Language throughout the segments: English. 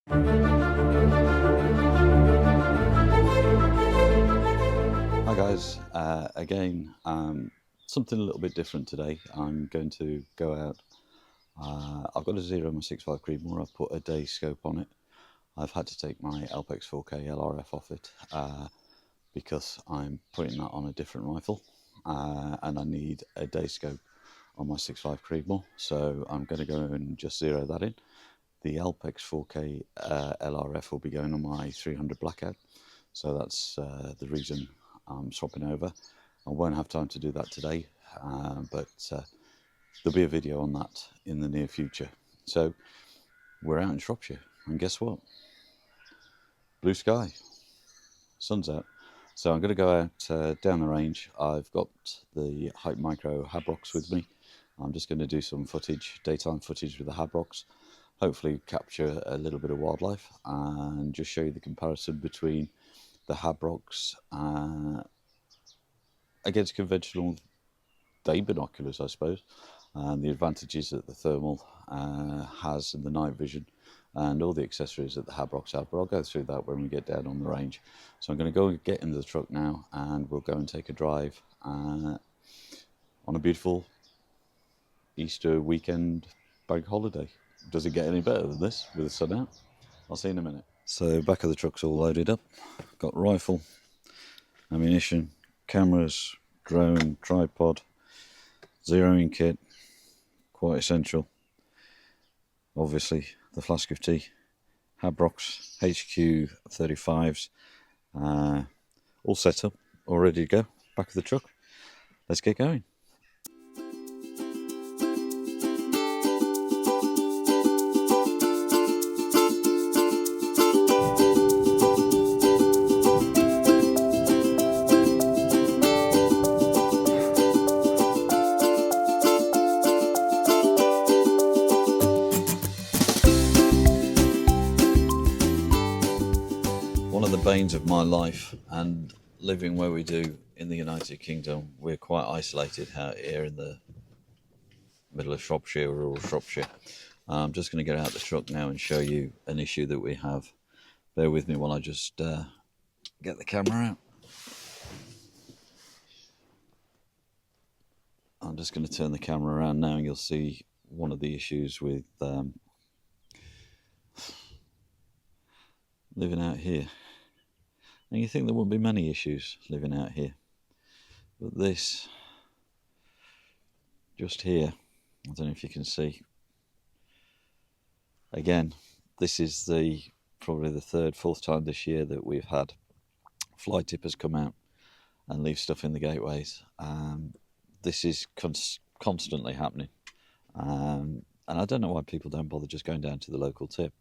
Hi guys, again, something a little bit different today. I'm going to go out. I've got a Zero my 6.5 Creedmoor. I've put a day scope on it. I've had to take my Alpex 4K LRF off it because I'm putting that on a different rifle and I need a day scope on my 6.5 Creedmoor. So I'm going to go and just zero that in. The Alpex 4K LRF will be going on my 300 Blackout. So that's the reason I'm swapping over. I won't have time to do that today, but there'll be a video on that in the near future. So we're out in Shropshire, and guess what? Blue sky, sun's out. So I'm going to go out down the range. I've got the Hype Micro Habrox with me. I'm just going to do some footage, daytime footage with the Habrox. Hopefully capture a little bit of wildlife and just show you the comparison between the Habrox against conventional day binoculars, I suppose, and the advantages that the thermal has in the night vision and all the accessories that the Habrox have, but I'll go through that when we get down on the range. So I'm going to go and get into the truck now and we'll go and take a drive on a beautiful Easter weekend bank holiday. Does it get any better than this with the sun out? I'll see you in a minute. So back of the truck's all loaded up. Got rifle, ammunition, cameras, drone, tripod, zeroing kit, quite essential. Obviously the flask of tea, Habrox HQ 35s, all set up, all ready to go. Back of the truck. Let's get going. One of the banes of my life and living where we do in the United Kingdom, we're quite isolated out here in the middle of Shropshire, rural Shropshire. I'm just going to get out the truck now and show you an issue that we have. Bear with me while I just get the camera out. I'm just going to turn the camera around now and you'll see one of the issues with living out here. And you think there wouldn't be many issues living out here, but this just here, I don't know if you can see. Again, this is probably the third, fourth time this year that we've had fly tippers come out and leave stuff in the gateways. This is constantly happening, and I don't know why people don't bother just going down to the local tip.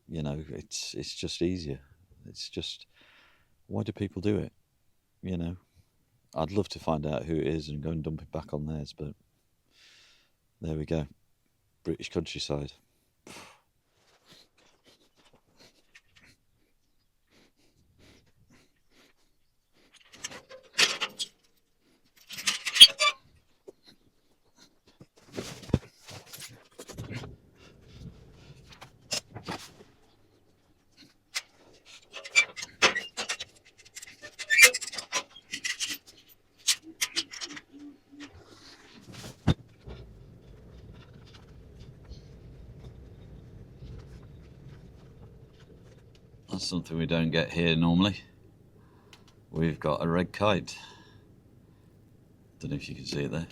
You know, it's just easier. It's just, why do people do it? You know, I'd love to find out who it is and go and dump it back on theirs, but there we go. British countryside. That's something we don't get here normally. We've got a red kite. Don't know if you can see it there.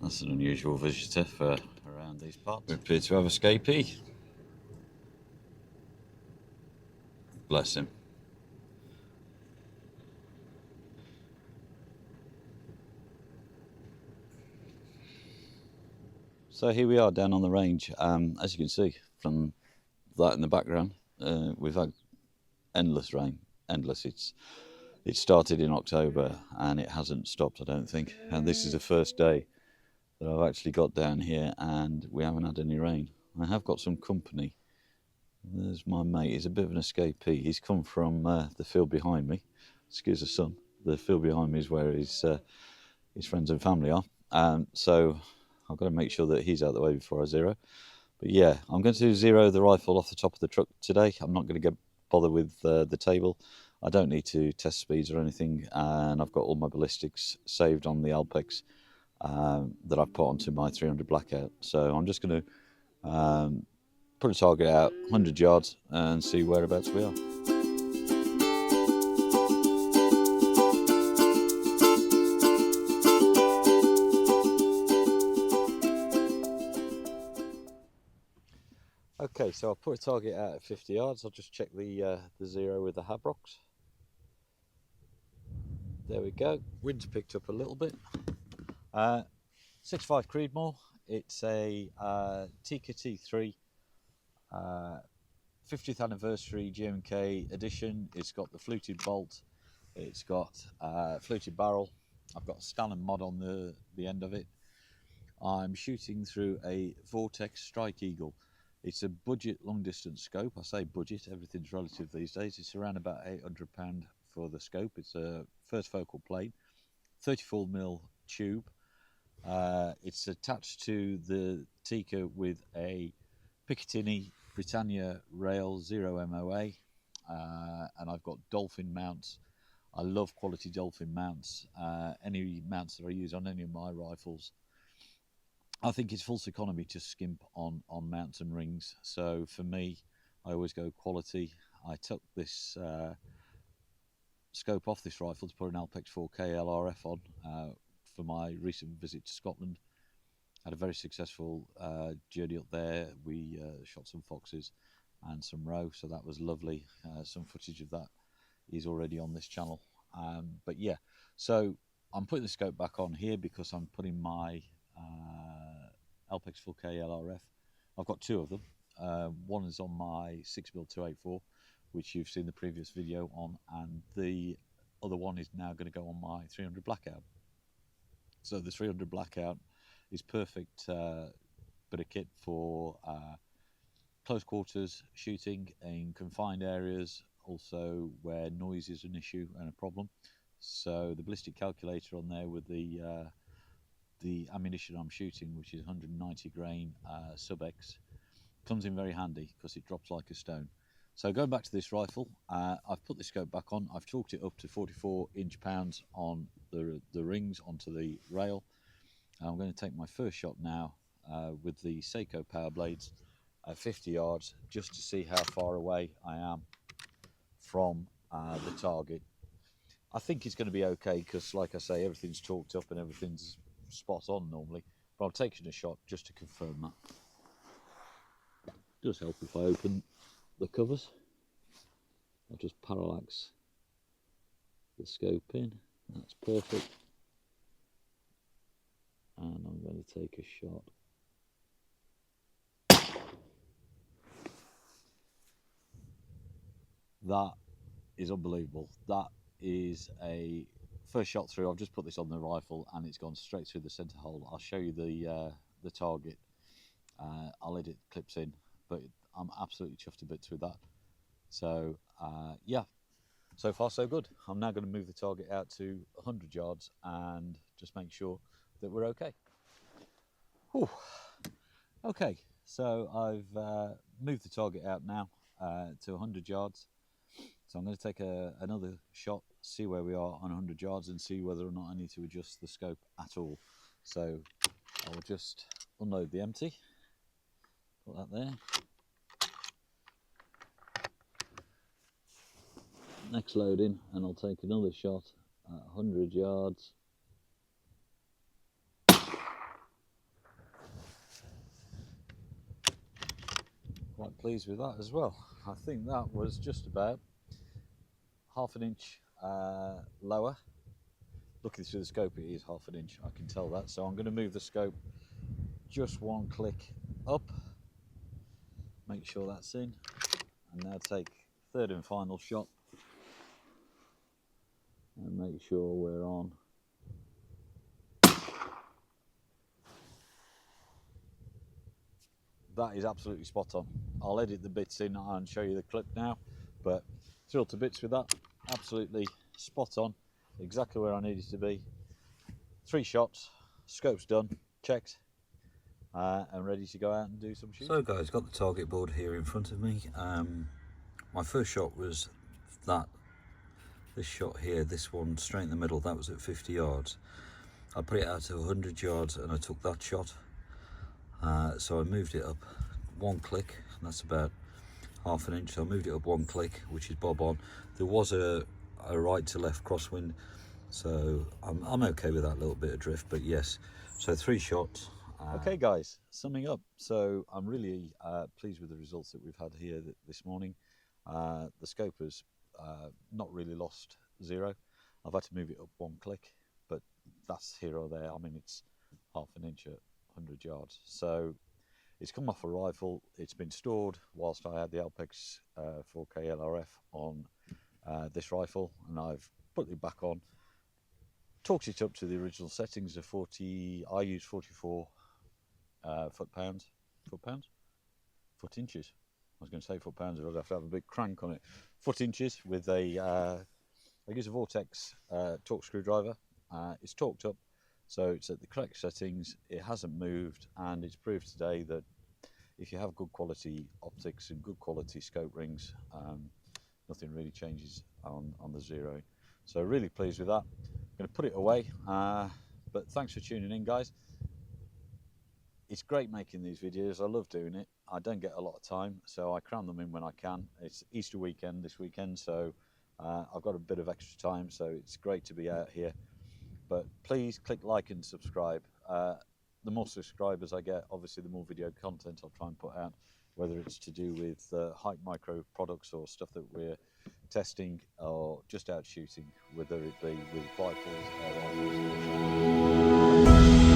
That's an unusual visitor for around these parts. We appear to have a escapee. Bless him. So here we are down on the range. As you can see from that in the background, we've had endless rain. Endless. It started in October and it hasn't stopped, I don't think. And this is the first day that I've actually got down here and we haven't had any rain. I have got some company. There's my mate. He's a bit of an escapee. He's come from the field behind me. Excuse the sun. The field behind me is where his friends and family are. So I've got to make sure that he's out of the way before I zero. But yeah, I'm going to zero the rifle off the top of the truck today. I'm not going to bother with the table. I don't need to test speeds or anything, and I've got all my ballistics saved on the Alpex that I've put onto my 300 Blackout. So I'm just going to put a target out 100 yards and see whereabouts we are. Okay, so I'll put a target out at 50 yards. I'll just check the zero with the Habrox. There we go. Wind's picked up a little bit. 6.5 Creedmoor. It's a Tika T3 50th anniversary G&K edition. It's got the fluted bolt. It's got fluted barrel. I've got a Stalin mod on the end of it. I'm shooting through a Vortex Strike Eagle. It's a budget long distance scope. I say budget, everything's relative these days. It's around about £800 for the scope. It's a first focal plane, 34mm tube. It's attached to the Tika with a Picatinny Britannia Rail 0 MOA, and I've got Dolphin mounts. I love quality Dolphin mounts. Any mounts that I use on any of my rifles, I think it's false economy to skimp on mounts and rings. So for me, I always go quality. I took this scope off this rifle to put an Alpex 4K LRF on for my recent visit to Scotland. Had a very successful journey up there. We shot some foxes and some roe, so that was lovely. Some footage of that is already on this channel. But yeah, so I'm putting the scope back on here because I'm putting my Alpex 4K LRF. I've got two of them. One is on my 6mm 284, which you've seen the previous video on, and the other one is now going to go on my 300 Blackout. So the 300 Blackout is perfect bit of kit for close quarters shooting in confined areas, also where noise is an issue and a problem. So the ballistic calculator on there with the ammunition I'm shooting, which is 190 grain sub-X, comes in very handy because it drops like a stone. So going back to this rifle, I've put the scope back on. I've torqued it up to 44 inch-pounds on the rings onto the rail. I'm going to take my first shot now with the Seiko power blades at 50 yards just to see how far away I am from the target. I think it's going to be okay because, like I say, everything's torqued up and everything's spot on normally, but I'm taking a shot just to confirm that. It does help if I open the covers. I'll just parallax the scope in. That's perfect. And I'm going to take a shot. That is unbelievable. That is a first shot through. I've just put this on the rifle and it's gone straight through the centre hole. I'll show you the target. I'll edit clips in, but I'm absolutely chuffed to bits with that. So yeah, so far so good. I'm now going to move the target out to 100 yards and just make sure that we're okay. Whew. Okay, so I've moved the target out now to 100 yards. So I'm going to take another shot, see where we are on 100 yards and see whether or not I need to adjust the scope at all. So I'll just unload the empty, put that there. Next load in, and I'll take another shot at 100 yards. Quite pleased with that as well. I think that was just about half an inch lower. Looking through the scope, it is half an inch, I can tell that. So I'm going to move the scope just one click up, make sure that's in, and now take third and final shot and make sure we're on. That is absolutely spot on. I'll edit the bits in and show you the clip now, but thrilled to bits with that. Absolutely spot on, exactly where I needed to be. 3 shots, scope's done, checked. and ready to go out and do some shooting. So guys, got the target board here in front of me. My first shot was this shot here, this one straight in the middle. That was at 50 yards. I put it out to 100 yards and I took that shot. So I moved it up one click, and that's about half an inch. So I moved it up one click, which is bob on. There was a right to left crosswind, so I'm okay with that little bit of drift, but yes. So 3 shots. Okay guys, summing up, so I'm really pleased with the results that we've had here this morning. The scope has not really lost zero. I've had to move it up one click, but that's here or there. I mean, it's half an inch at 100 yards. So it's come off a rifle. It's been stored whilst I had the Alpex 4K LRF on this rifle, and I've put it back on, torqued it up to the original settings of 40. I use 44 foot inches. I was going to say foot pounds, but I'd have to have a big crank on it. Foot inches with I use a Vortex torque screwdriver. It's torqued up, so it's at the correct settings. It hasn't moved, and it's proved today that if you have good quality optics and good quality scope rings, nothing really changes on the zeroing. So really pleased with that. I'm going to put it away, but thanks for tuning in, guys. It's great making these videos. I love doing it. I don't get a lot of time, so I cram them in when I can. It's Easter weekend this weekend, so I've got a bit of extra time, so it's great to be out here. But please click like and subscribe. The more subscribers I get, obviously the more video content I'll try and put out, whether it's to do with Hype Micro products or stuff that we're testing, or just out shooting, whether it be with rifles, air rifles, or